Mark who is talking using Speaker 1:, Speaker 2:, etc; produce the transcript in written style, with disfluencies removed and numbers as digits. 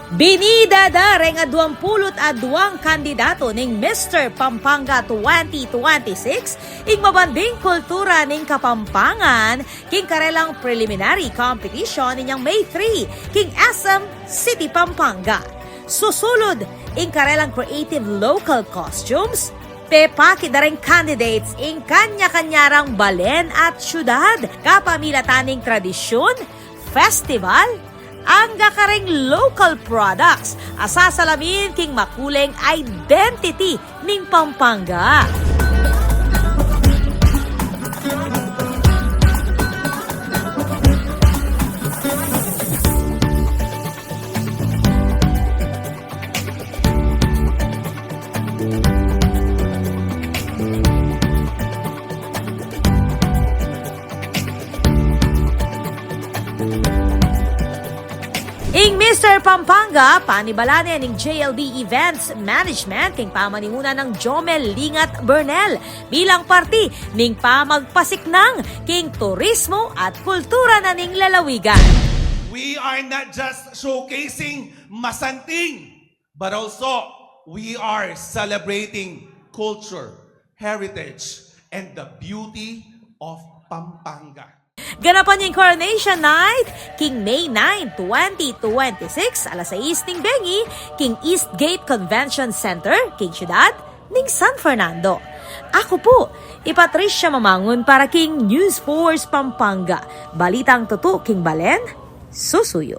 Speaker 1: Binidadare nga 22 kandidato ning Mr. Pampanga 2026 ing mabanding kultura ning Kapampangan king karelang preliminary competition ninyang May 3 king SM City Pampanga. Susulod ing karelang creative local costumes, pepaki da rin candidates ing kanya-kanyarang balen at syudad, kapamilataning tradisyon, festival, ang gakaring local products, asasalamin king makuleng identity ning Pampanga. Ing Mr. Pampanga, panibalanin ning JLB Events Management king pamaninguna ng Jomel Lingat Bernel bilang parti ning pamagpasiknang king turismo at kultura na ning lalawigan.
Speaker 2: We are not just showcasing Masanting, but also we are celebrating culture, heritage, and the beauty of Pampanga.
Speaker 1: Ganapan yung Coronation Night, King May 9, 2026, alas 6 ning Bengi, King Eastgate Convention Center, King Ciudad, ning San Fernando. Ako po, Patricia Mamangon para King News Force Pampanga. Balitang tuto, King Balen, susuyo.